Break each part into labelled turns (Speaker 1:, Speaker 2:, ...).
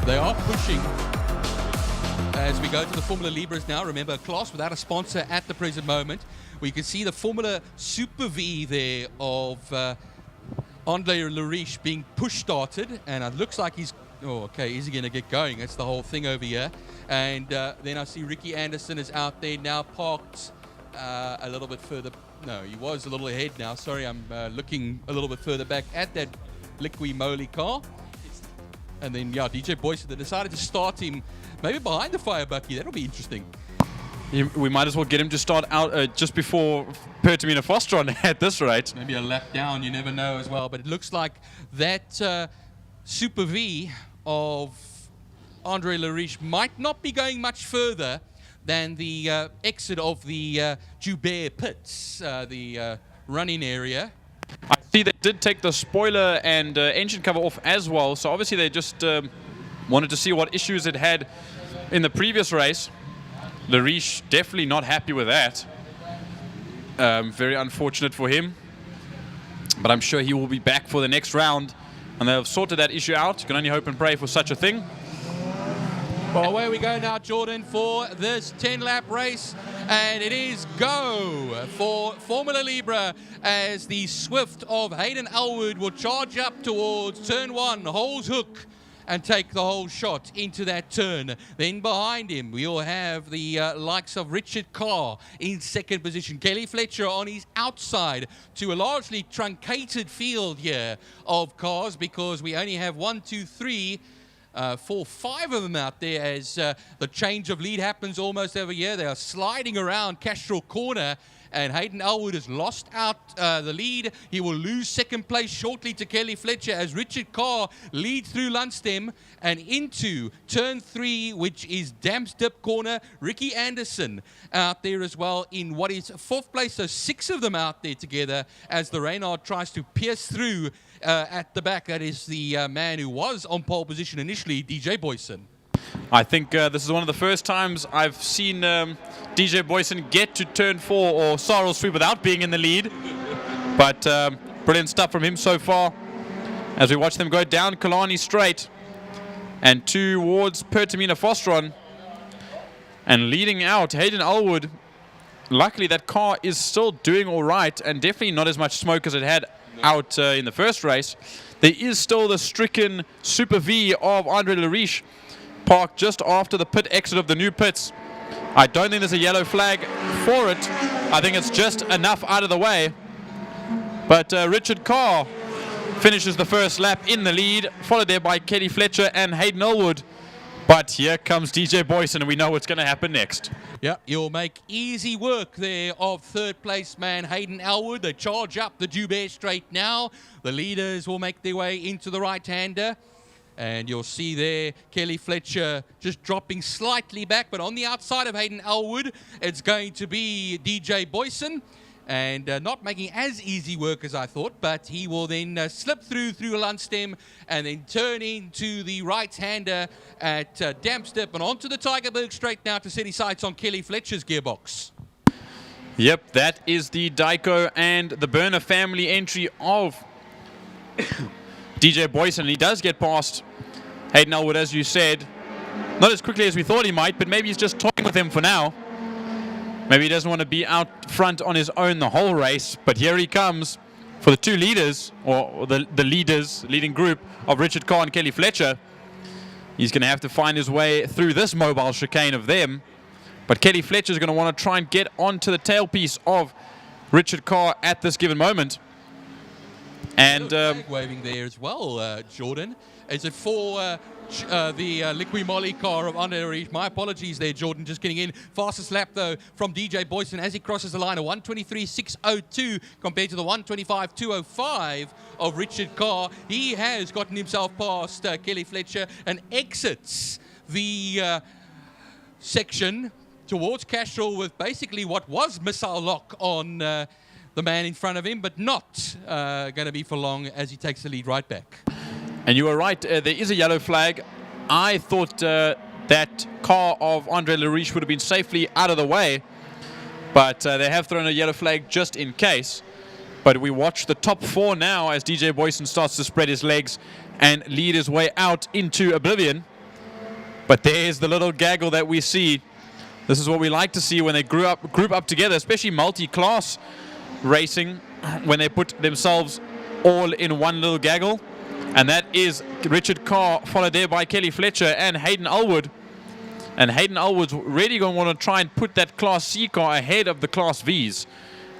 Speaker 1: They are pushing as we go to the Formula Libres now. Remember, a class without a sponsor at the present moment. We can see the Formula Super V there of Andre Lariche being push-started, and it looks like he's... Oh, okay, is he going to get going? That's the whole thing over here. And then I see Ricky Anderson is out there now, parked a little bit further. No, he was a little ahead now. Sorry, I'm looking a little bit further back at that Liqui Moly car. And then, yeah, DJ Boyce, they decided to start him maybe behind the fire bucky. That'll be interesting.
Speaker 2: We might as well get him to start out just before Pertamina Fostron at this rate.
Speaker 1: Maybe a lap down, you never know as well. But it looks like that Super V of Andre Lariche might not be going much further than the exit of the Joubert pits, the running area.
Speaker 2: I see they did take the spoiler and engine cover off as well, so obviously they just wanted to see what issues it had in the previous race. Lariche definitely not happy with that. Very unfortunate for him, but I'm sure he will be back for the next round, and they've sorted that issue out. You can only hope and pray for such a thing.
Speaker 1: Well, away we go now, Jordan, for this 10-lap race. And it is go for Formula Libre as the Swift of Hayden Elwood will charge up towards turn 1, Hole's Hook, and take the whole shot into that turn. Then behind him, we'll have the likes of Richard Carr in second position. Kelly Fletcher on his outside to a largely truncated field here of cars, because we only have 1, 2, 3, 4, 5 of them out there as the change of lead happens almost every year. They are sliding around Castrol Corner, and Hayden Elwood has lost out the lead. He will lose second place shortly to Kelly Fletcher as Richard Carr leads through Lundstem and into turn 3, which is Dam's Dip Corner. Ricky Anderson out there as well in what is 4th place, so 6 of them out there together as the Reynard tries to pierce through at the back. That is the man who was on pole position initially, DJ Boyson.
Speaker 2: I think this is one of the first times I've seen DJ Boyson get to turn 4 or Sorrel Sweep without being in the lead. But brilliant stuff from him so far as we watch them go down Kalani Straight and towards Pertamina Fostron. And leading out Hayden Elwood. Luckily that car is still doing all right and definitely not as much smoke as it had out in the first race. There is still the stricken Super V of Andre Lariche parked just after the pit exit of the new pits. I don't think there's a yellow flag for it. I think it's just enough out of the way. But Richard Carr finishes the first lap in the lead, followed there by Kelly Fletcher and Hayden Elwood. But here comes DJ Boyson, and we know what's going to happen next.
Speaker 1: Yeah, you'll make easy work there of third place man Hayden Elwood. They charge up the Joubert Straight now. The leaders will make their way into the right-hander. And you'll see there Kelly Fletcher just dropping slightly back, but on the outside of Hayden Elwood, it's going to be DJ Boyson. And not making as easy work as I thought, but he will then slip through Lundstem and then turn into the right-hander at Damstep and onto the Tygerberg Straight now to set his sights on Kelly Fletcher's gearbox.
Speaker 2: Yep, that is the Dyko and the Burner family entry of DJ Boyson. He does get past Hayden Elwood, as you said. Not as quickly as we thought he might, but maybe he's just toying with him for now. Maybe he doesn't want to be out front on his own the whole race, but here he comes for the two leaders, or the leading group of Richard Carr and Kelly Fletcher. He's going to have to find his way through this mobile chicane of them, but Kelly Fletcher is going to want to try and get onto the tailpiece of Richard Carr at this given moment. And
Speaker 1: flag waving there as well, Jordan. Is it for the Liqui Moly car of Andre Lariche? My apologies there, Jordan, just getting in. Fastest lap, though, from DJ Boyson as he crosses the line, a 1:23.602 compared to the 1:25.205 of Richard Carr. He has gotten himself past Kelly Fletcher and exits the section towards Castrol with basically what was missile lock on the man in front of him, but not going to be for long as he takes the lead right back.
Speaker 2: And you were right, there is a yellow flag. I thought that car of Andre Lariche would have been safely out of the way, but they have thrown a yellow flag just in case. But we watch the top 4 now as DJ Boyson starts to spread his legs and lead his way out into oblivion. But there's the little gaggle that we see. This is what we like to see when they group up together, especially multi-class racing, when they put themselves all in one little gaggle. And that is Richard Carr, followed there by Kelly Fletcher and Hayden Elwood. And Hayden Elwood's really going to want to try and put that Class C car ahead of the Class Vs.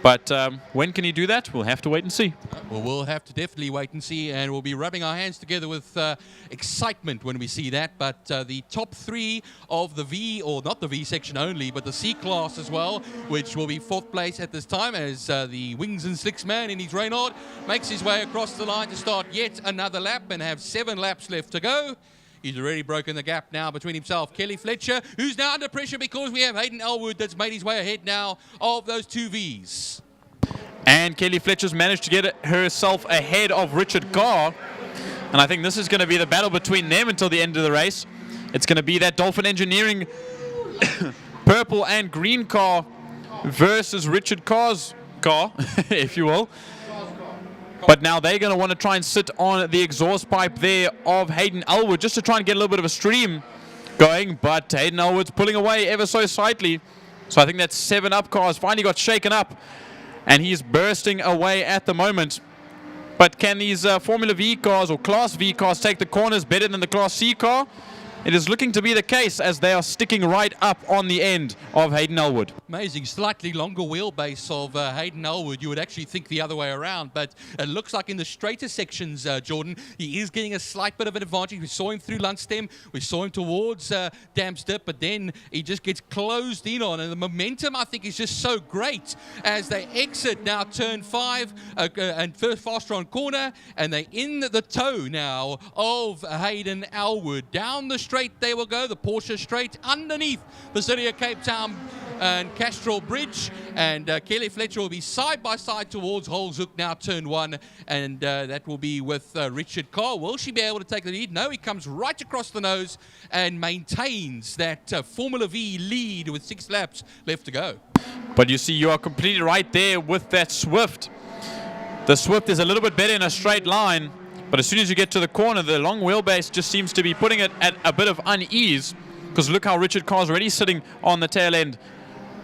Speaker 2: But when can he do that? We'll have to wait and see.
Speaker 1: Well, we'll have to definitely wait and see, and we'll be rubbing our hands together with excitement when we see that. But the top three of the V, or not the V section only, but the C class as well, which will be fourth place at this time, as the Wings and Slicks man in his Reynard makes his way across the line to start yet another lap and have 7 laps left to go. He's already broken the gap now between himself, Kelly Fletcher, who's now under pressure because we have Hayden Elwood that's made his way ahead now of those 2 Vs.
Speaker 2: And Kelly Fletcher's managed to get herself ahead of Richard Carr. And I think this is going to be the battle between them until the end of the race. It's going to be that Dolphin Engineering purple and green car versus Richard Carr's car, if you will. But now they're going to want to try and sit on the exhaust pipe there of Hayden Elwood just to try and get a little bit of a stream going. But Hayden Elwood's pulling away ever so slightly. So I think that 7-up car has finally got shaken up. And he's bursting away at the moment. But can these Formula V cars or Class V cars take the corners better than the Class C car? It is looking to be the case as they are sticking right up on the end of Hayden Elwood.
Speaker 1: Amazing, slightly longer wheelbase of Hayden Elwood. You would actually think the other way around, but it looks like in the straighter sections, Jordan, he is getting a slight bit of an advantage. We saw him through Lundstem, we saw him towards Damstip, but then he just gets closed in on, and the momentum, I think, is just so great as they exit now turn 5 and first faster on corner, and they in the toe now of Hayden Elwood. Down the straight they will go, the Porsche straight underneath the City of Cape Town and Castrol Bridge, and Kelly Fletcher will be side by side towards Holzhoek now turn 1, and that will be with Richard Carr. Will she be able to take the lead? No, he comes right across the nose and maintains that Formula V lead with 6 laps left to go.
Speaker 2: But you see, you are completely right there with that Swift. The Swift is a little bit better in a straight line, but as soon as you get to the corner, the long wheelbase just seems to be putting it at a bit of unease, because look how Richard Carr's already sitting on the tail end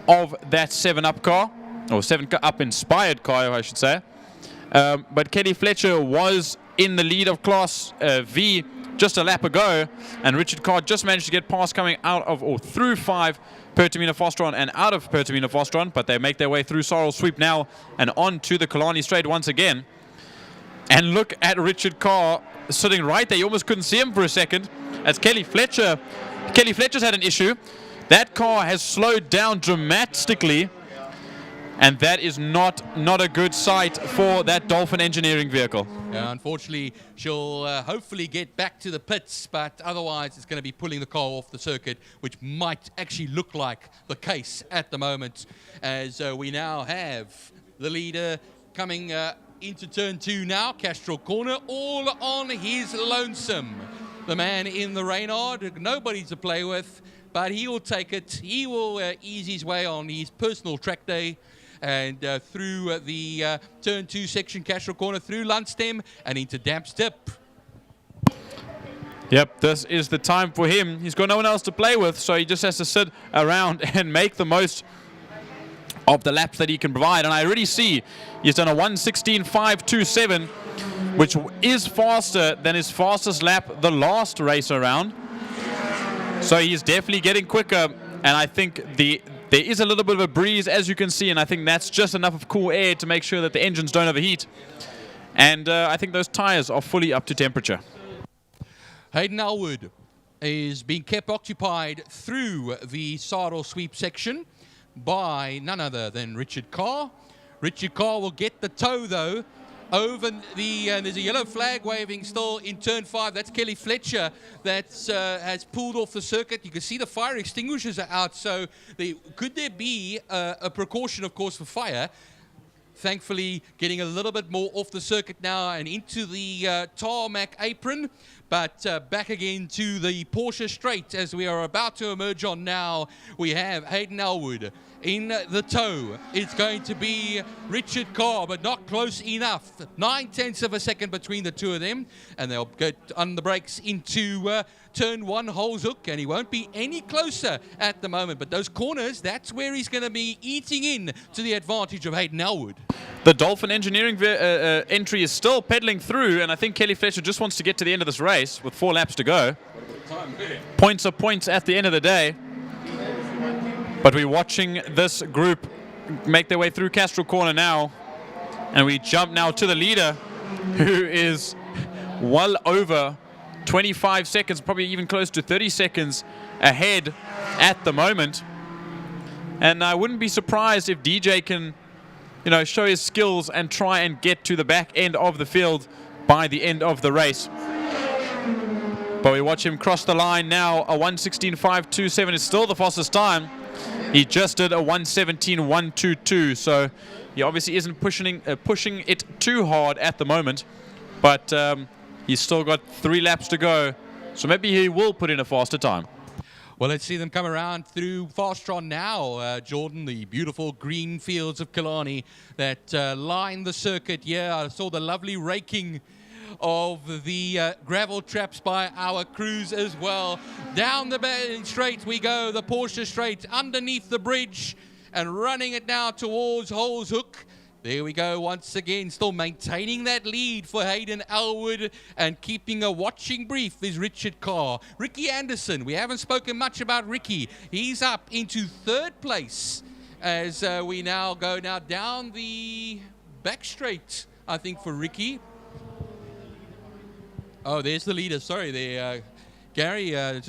Speaker 2: of that 7-up car, or 7-up inspired car, I should say. But Kelly Fletcher was in the lead of Class V just a lap ago, and Richard Carr just managed to get past coming out of or through 5 Pertamina Fostron and out of Pertamina Fostron, but they make their way through Sorrel Sweep now and on to the Killarney Straight once again. And look at Richard Carr sitting right there. You almost couldn't see him for a second as Kelly Fletcher's had an issue. That car has slowed down dramatically, and that is not a good sight for that Dolphin Engineering vehicle.
Speaker 1: Unfortunately, she'll hopefully get back to the pits, but otherwise it's going to be pulling the car off the circuit, which might actually look like the case at the moment, as we now have the leader coming into turn 2 now, Castrol Corner, all on his lonesome. The man in the Reynard, nobody to play with, but he will take it. He will ease his way on his personal track day and through the turn 2 section, Castrol Corner, through Lundstem and into Damstip.
Speaker 2: Yep, this is the time for him. He's got no one else to play with, so he just has to sit around and make the most of the laps that he can provide. And I already see he's done a 1:16.527, which is faster than his fastest lap the last race around. So he's definitely getting quicker, and I think there is a little bit of a breeze, as you can see, and I think that's just enough of cool air to make sure that the engines don't overheat. And I think those tires are fully up to temperature.
Speaker 1: Hayden Elwood is being kept occupied through the Sorrel Sweep section by none other than Richard Carr. Richard Carr will get the tow, though, over the there's a yellow flag waving still in turn 5. That's Kelly Fletcher that has pulled off the circuit. You can see the fire extinguishers are out, so could there be a precaution, of course, for fire? Thankfully, getting a little bit more off the circuit now and into the tarmac apron, but back again to the Porsche straight as we are about to emerge on now. We have Hayden Elwood In the tow, it's going to be Richard Carr, but not close enough. 9/10 of a second between the two of them, and they'll get on the brakes into turn 1, Holes Hook, and he won't be any closer at the moment. But those corners, that's where he's going to be eating in to the advantage of Hayden Elwood.
Speaker 2: The Dolphin Engineering entry is still pedaling through, and I think Kelly Fletcher just wants to get to the end of this race with 4 laps to go. Points are points at the end of the day. But we're watching this group make their way through Castrol Corner now. And we jump now to the leader, who is well over 25 seconds, probably even close to 30 seconds ahead at the moment. And I wouldn't be surprised if DJ can, show his skills and try and get to the back end of the field by the end of the race. But we watch him cross the line now. A 1:16.527 is still the fastest time. He just did a 1:17.122, so he obviously isn't pushing it too hard at the moment, but he's still got 3 laps to go, so maybe he will put in a faster time.
Speaker 1: Well, let's see them come around through Fastron now, Jordan, the beautiful green fields of Killarney that line the circuit. Yeah, I saw the lovely raking of the gravel traps by our crews as well. Down the straight we go, the Porsche straight underneath the bridge and running it now towards Holes Hook. There we go once again, still maintaining that lead for Hayden Elwood, and keeping a watching brief is Richard Carr. Ricky Anderson, we haven't spoken much about Ricky. He's up into 3rd place as we now go down the back straight, I think, for Ricky. Oh, there's the leader. Sorry there, Gary. Don't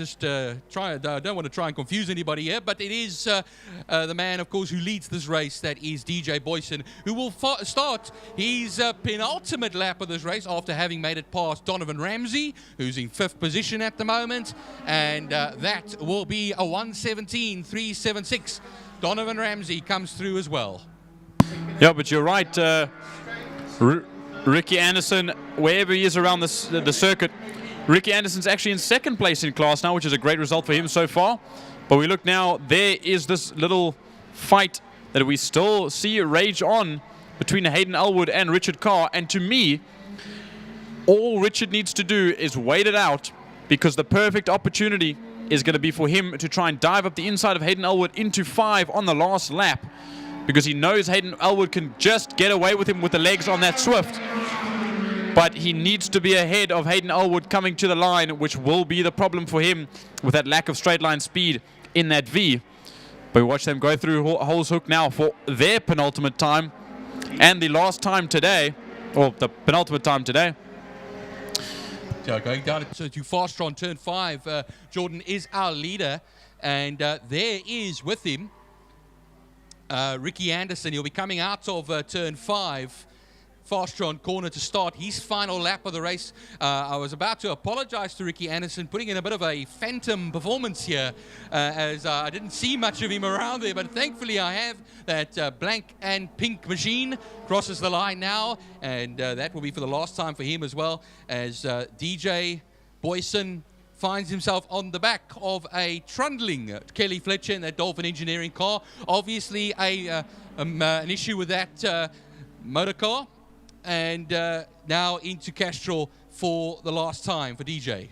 Speaker 1: want to try and confuse anybody here, but it is the man, of course, who leads this race. That is DJ Boyson, who will start his penultimate lap of this race after having made it past Donovan Ramsey, who's in 5th position at the moment, and that will be a 1:17.376. Donovan Ramsey comes through as well.
Speaker 2: Yeah, but you're right. Ricky Anderson, wherever he is around the circuit, Ricky Anderson's actually in 2nd place in class now, which is a great result for him so far. But we look now, there is this little fight that we still see rage on between Hayden Elwood and Richard Carr. And to me, all Richard needs to do is wait it out, because the perfect opportunity is going to be for him to try and dive up the inside of Hayden Elwood into 5 on the last lap, because he knows Hayden Elwood can just get away with him with the legs on that Swift. But he needs to be ahead of Hayden Elwood coming to the line, which will be the problem for him with that lack of straight line speed in that V. But we watch them go through Holes Hook now for their penultimate time and the last time today, or the penultimate time today.
Speaker 1: So going down to Fastron turn 5, Jordan is our leader, and there is with him Ricky Anderson. He'll be coming out of turn 5. Fastron corner to start his final lap of the race. I was about to apologize to Ricky Anderson, putting in a bit of a phantom performance here, as I didn't see much of him around there, but thankfully I have. That blank and pink machine crosses the line now, and that will be for the last time for him as well, as DJ Boyson finds himself on the back of a trundling Kelly Fletcher in that Dolphin Engineering car. Obviously an issue with that motor car. And now into Castrol for the last time for DJ.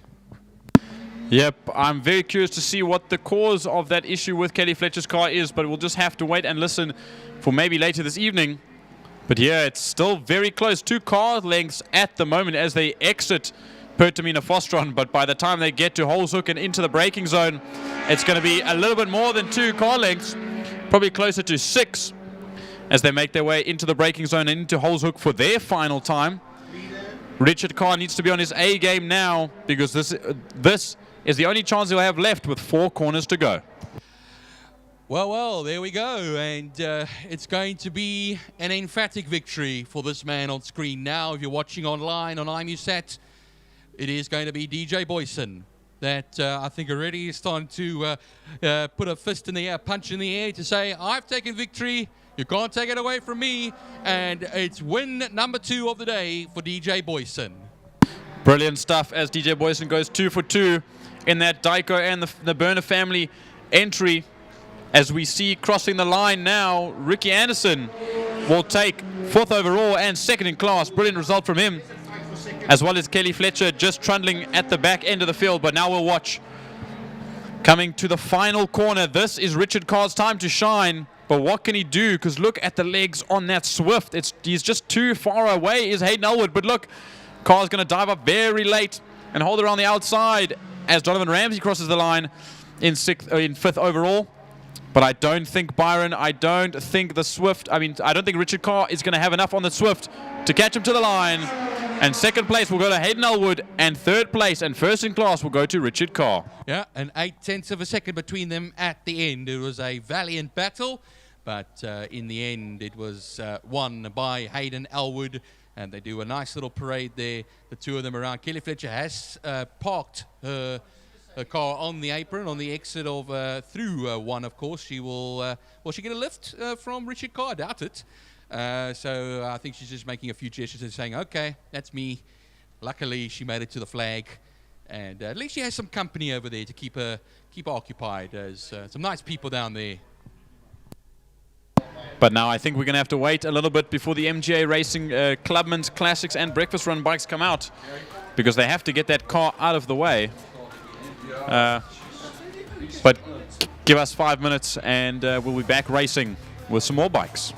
Speaker 2: Yep, I'm very curious to see what the cause of that issue with Kelly Fletcher's car is, but we'll just have to wait and listen for maybe later this evening. But yeah, it's still very close. 2 car lengths at the moment as they exit Pertamina Fastron, but by the time they get to Holes Hook and into the braking zone, it's going to be a little bit more than 2 car lengths, probably closer to 6. As they make their way into the braking zone and into Holes Hook for their final time. Richard Carr needs to be on his A game now, because this is the only chance he'll have left with 4 corners to go.
Speaker 1: Well, there we go, and it's going to be an emphatic victory for this man on screen now. If you're watching online on IMUSAT, it is going to be DJ Boyson. That I think already is starting to put a fist in the air, punch in the air to say, I've taken victory. You can't take it away from me, and it's win number 2 of the day for DJ Boyson.
Speaker 2: Brilliant stuff as DJ Boyson goes 2 for 2 in that Dyko and the Burner family entry. as we see crossing the line now, Ricky Anderson will take 4th overall and 2nd in class. Brilliant result from him, as well as Kelly Fletcher just trundling at the back end of the field. But now we'll watch. Coming to the final corner, this is Richard Carr's time to shine. But what can he do? Because look at the legs on that Swift. He's just too far away, is Hayden Elwood. But look, Carr's going to dive up very late and hold around the outside as Donovan Ramsey crosses the line in 5th overall. But I don't think I don't think Richard Carr is going to have enough on the Swift to catch him to the line. And 2nd place will go to Hayden Elwood, and 3rd place and 1st in class will go to Richard Carr.
Speaker 1: Yeah, and 0.8 of a second between them at the end. It was a valiant battle, but in the end it was won by Hayden Elwood, and they do a nice little parade there, the two of them around. Kelly Fletcher has parked her car on the apron, on the exit of through one, of course. She will she get a lift from Richard Carr? I doubt it. So I think she's just making a few gestures and saying, okay, that's me. Luckily, she made it to the flag. And at least she has some company over there to keep her occupied. There's some nice people down there.
Speaker 2: But now I think we're going to have to wait a little bit before the MGA Racing Clubman's Classics and Breakfast Run bikes come out, because they have to get that car out of the way. But give us 5 minutes and we'll be back racing with some more bikes.